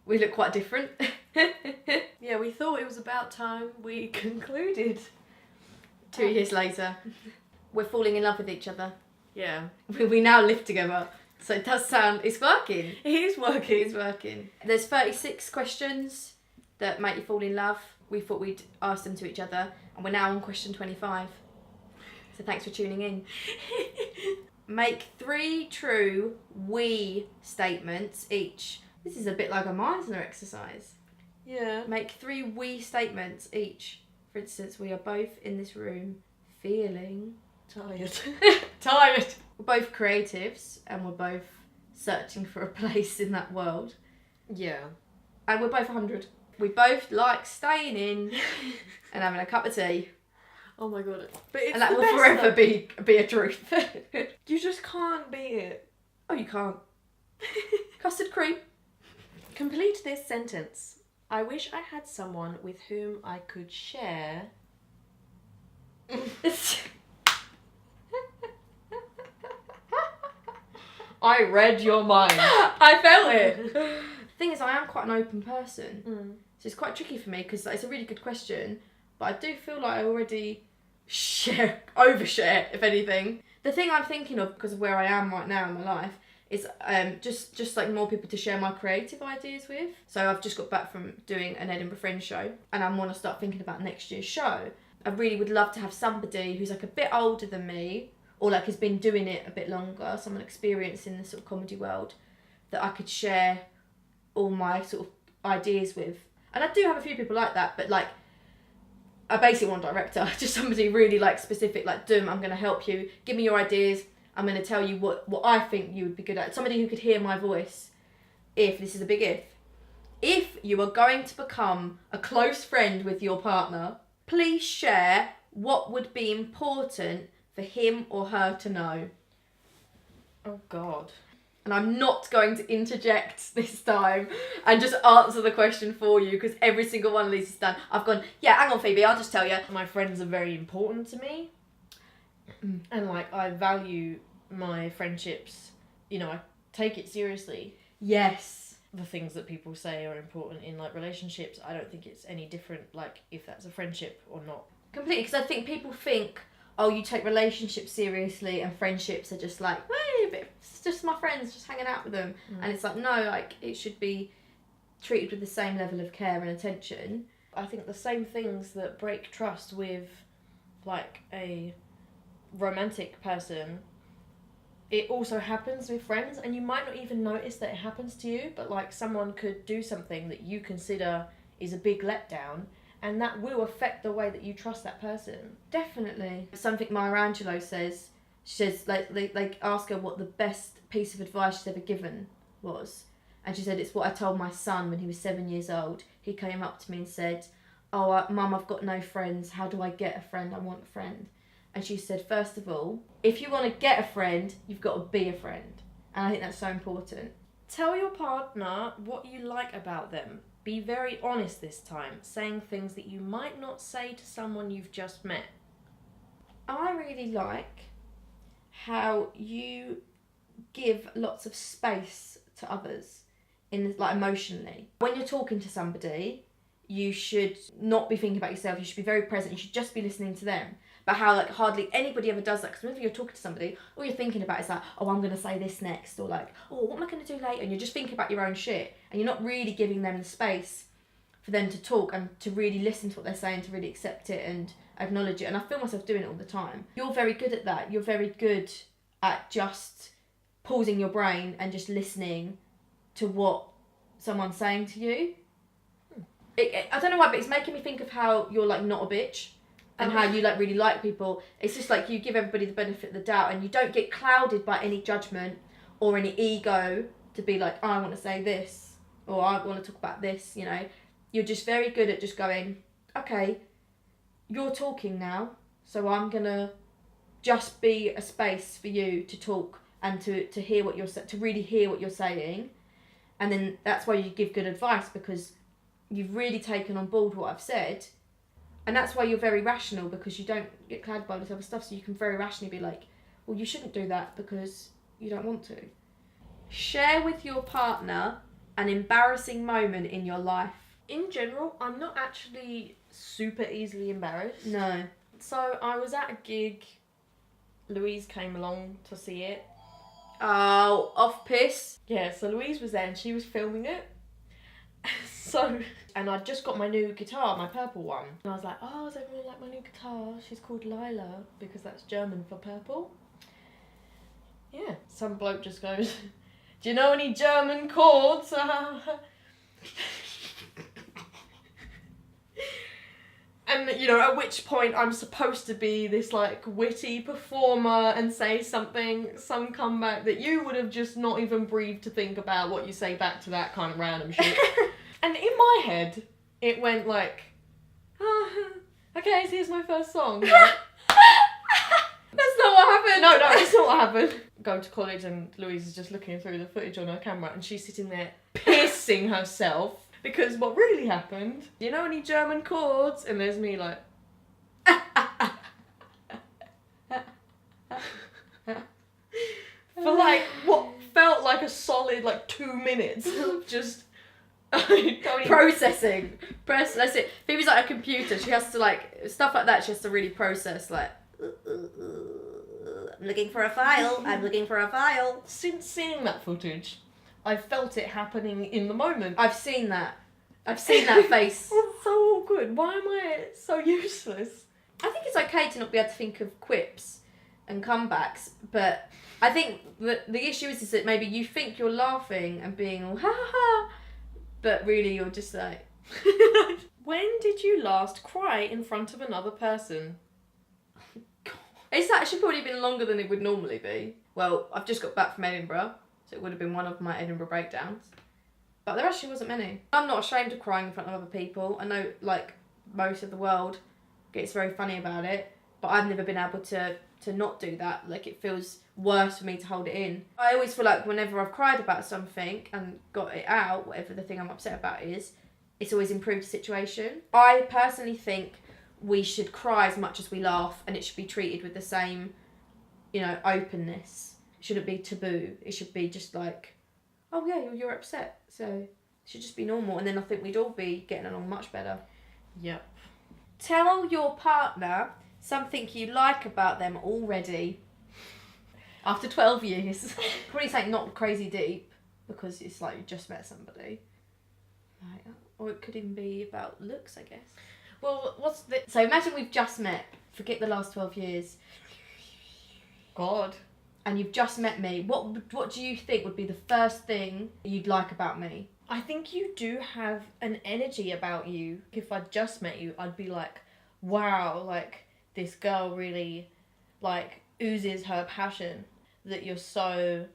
we look quite different. Yeah, we thought it was about time we concluded. 2 years later, we're falling in love with each other. Yeah. We now live together. So it does sound, it's working. It is working. It is working. There's 36 questions that make you fall in love. We thought we'd ask them to each other, and we're now on question 25. So thanks for tuning in. Make 3 true we statements each. This is a bit like a Meisner exercise. Yeah. Make 3 we statements each. For instance, we are both in this room feeling Tired. tired. We're both creatives and we're both searching for a place in that world. Yeah. And we're both 100. We both like staying in and having a cup of tea. Oh my god. But it's And that the will best forever though. be a truth. You just can't beat it. Oh, you can't. Custard cream. Complete this sentence. I wish I had someone with whom I could share. I read your mind. I felt it. The thing is, I am quite an open person. So it's quite tricky for me because it's a really good question. But I do feel like I already overshare, if anything. The thing I'm thinking of, because of where I am right now in my life, is just like more people to share my creative ideas with. So I've just got back from doing an Edinburgh Fringe show and I want to start thinking about next year's show. I really would love to have somebody who's like a bit older than me or like has been doing it a bit longer, someone experienced in the sort of comedy world that I could share all my sort of ideas with. And I do have a few people like that, but like I basically want a director, just somebody really like specific, like I'm going to help you, give me your ideas, I'm going to tell you what I think you would be good at. Somebody who could hear my voice, if, this is a big if you are going to become a close friend with your partner, please share what would be important for him or her to know. Oh god. And I'm not going to interject this time and just answer the question for you because every single one of these is done. I've gone, yeah, hang on Phoebe, I'll just tell you. My friends are very important to me. And like I value my friendships, you know, I take it seriously. Yes. The things that people say are important in like relationships, I don't think it's any different like if that's a friendship or not. Completely, because I think people think, oh, you take relationships seriously and friendships are just like, hey, it's just my friends, just hanging out with them. And it's like, no, like it should be treated with the same level of care and attention. I think the same things that break trust with like a romantic person, it also happens with friends, and you might not even notice that it happens to you, but like someone could do something that you consider is a big letdown, and that will affect the way that you trust that person. Definitely. Something Maya Angelou says, she says, like, they ask her what the best piece of advice she's ever given was. And she said, it's what I told my son when he was 7 years old. He came up to me and said, oh, Mum, I've got no friends. How do I get a friend? I want a friend. And she said, first of all, if you want to get a friend, you've got to be a friend. And I think that's so important. Tell your partner what you like about them. Be very honest this time, saying things that you might not say to someone you've just met. I really like how you give lots of space to others, like emotionally. When you're talking to somebody, you should not be thinking about yourself. You should be very present. You should just be listening to them. But how like hardly anybody ever does that, because whenever you're talking to somebody, all you're thinking about is like, oh, I'm going to say this next, or like, oh, what am I going to do later? And you're just thinking about your own shit, and you're not really giving them the space for them to talk and to really listen to what they're saying, to really accept it and acknowledge it. And I feel myself doing it all the time. You're very good at that. You're very good at just pausing your brain and just listening to what someone's saying to you. I don't know why, but it's making me think of how you're like not a bitch. And how you like really like people. It's just like you give everybody the benefit of the doubt and you don't get clouded by any judgment or any ego to be like, oh, I want to say this or I want to talk about this, you know. You're just very good at just going, okay, you're talking now, so I'm going to just be a space for you to talk and to hear what you're to really hear what you're saying. And then that's why you give good advice, because you've really taken on board what I've said. And that's why you're very rational, because you don't get clouded by all this other stuff, so you can very rationally be like, well, you shouldn't do that because you don't want to. Share with your partner an embarrassing moment in your life. In general, I'm not actually super easily embarrassed. No. So I was at a gig. Louise came along to see it. Oh, off piss. Yeah, so Louise was there and she was filming it. And I'd just got my new guitar, my purple one. And I was like, oh, does everyone like my new guitar? She's called Lila, because that's German for purple. Yeah, some bloke just goes, do you know any German chords? And, you know, at which point I'm supposed to be this, like, witty performer and say something, some comeback that you would have just not even breathed to think about what you say back to that kind of random shit. And in my head, it went like, oh, okay, so here's my first song. That's not what happened. No, that's not what happened. Go to college and Louise is just looking through the footage on her camera and she's sitting there pissing herself. Because what really happened, you know any German chords? And there's me like... For like, what felt like a solid, like, 2 minutes of just... Processing. That's it. Phoebe's like a computer. She has to, like, stuff like that, she has to really process, like... I'm looking for a file. I'm looking for a file. Since seeing that footage... I felt it happening in the moment. I've seen that. I've seen that face. It's so awkward. Why am I so useless? I think it's okay to not be able to think of quips and comebacks, but I think the issue is that maybe you think you're laughing and being all ha ha ha, but really you're just like... When did you last cry in front of another person? It's actually probably been longer than it would normally be. Well, I've just got back from Edinburgh. So it would have been one of my Edinburgh breakdowns. But there actually wasn't many. I'm not ashamed of crying in front of other people. I know, like, most of the world gets very funny about it. But I've never been able to not do that. Like, it feels worse for me to hold it in. I always feel like whenever I've cried about something and got it out, whatever the thing I'm upset about is, it's always improved the situation. I personally think we should cry as much as we laugh. And it should be treated with the same, you know, openness. Shouldn't be taboo. It should be just like, oh yeah, you're upset, so it should just be normal, and then I think we'd all be getting along much better. Yep. Tell your partner something you like about them already. After 12 years. Probably something not crazy deep, because it's like you just met somebody. Like, or it could even be about looks, I guess. Well, what's the... So imagine we've just met. Forget the last 12 years. God. And you've just met me, what do you think would be the first thing you'd like about me? I think you do have an energy about you. If I'd just met you, I'd be like, wow, like, this girl really, like, oozes her passion. That you're so,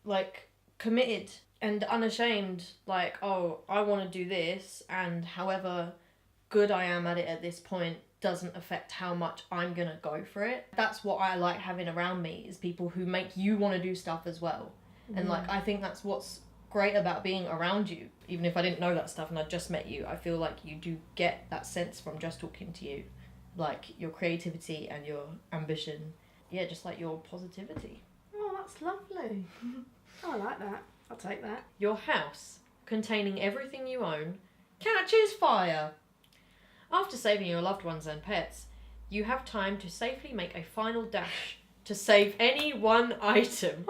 like, committed and unashamed. Like, oh, I want to do this, and however good I am at it at this point doesn't affect how much I'm gonna go for it. That's what I like having around me, is people who make you want to do stuff as well. And like, I think that's what's great about being around you. Even if I didn't know that stuff and I just met you, I feel like you do get that sense from just talking to you. Like your creativity and your ambition. Yeah, just like your positivity. Oh, that's lovely. Oh, I like that. I'll take that. Your house, containing everything you own, catches fire. After saving your loved ones and pets, you have time to safely make a final dash to save any one item.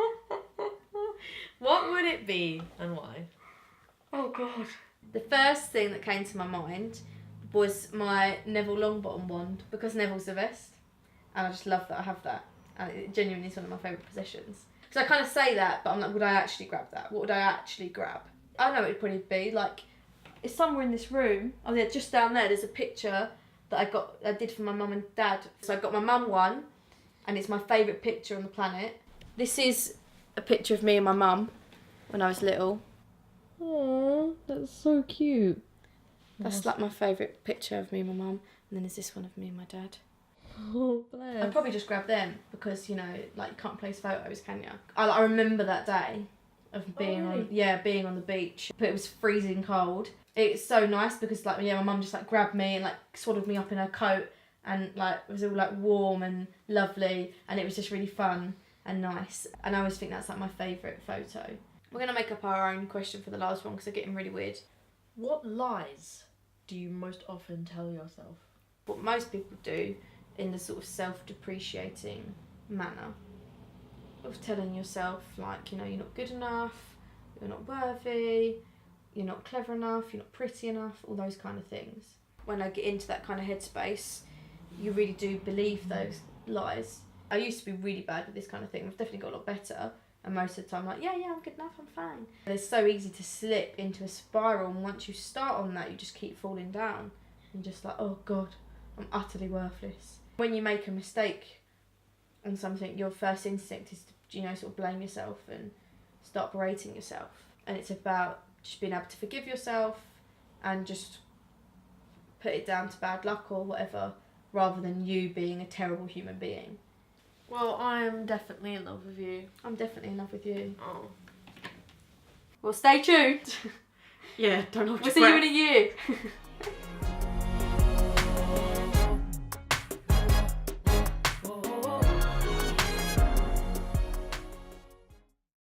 What would it be and why? Oh God. The first thing that came to my mind was my Neville Longbottom wand, because Neville's the best. And I just love that I have that. And it genuinely is one of my favourite possessions. Because I kind of say that, but I'm like, would I actually grab that? What would I actually grab? I know it would probably be like... It's somewhere in this room. Oh yeah, just down there. There's a picture that I did for my mum and dad. So I got my mum one, and it's my favourite picture on the planet. This is a picture of me and my mum when I was little. Aww, that's so cute. That's like my favourite picture of me and my mum. And then there's this one of me and my dad. Oh, bless. I'd probably just grab them because, you know, like you can't place photos, can you? I remember that day of being being on the beach, but it was freezing cold. It's so nice because like my mum just like grabbed me and like swaddled me up in her coat, and like it was all like warm and lovely, and it was just really fun and nice. And I always think that's like my favourite photo. We're going to make up our own question for the last one because they're getting really weird. What lies do you most often tell yourself? What most people do in the sort of self-depreciating manner of telling yourself, like, you know, you're not good enough, you're not worthy, you're not clever enough, you're not pretty enough, all those kind of things. When I get into that kind of headspace, you really do believe those lies. I used to be really bad with this kind of thing. I've definitely got a lot better. And most of the time, like, yeah, I'm good enough, I'm fine. And it's so easy to slip into a spiral, and once you start on that, you just keep falling down. And just like, oh God, I'm utterly worthless. When you make a mistake on something, your first instinct is to, you know, sort of blame yourself and start berating yourself. And it's about just being able to forgive yourself and just put it down to bad luck or whatever, rather than you being a terrible human being. Well, I'm definitely in love with you. I'm definitely in love with you. Oh. Well, stay tuned. Yeah, don't hold We'll your see you breath. in a year.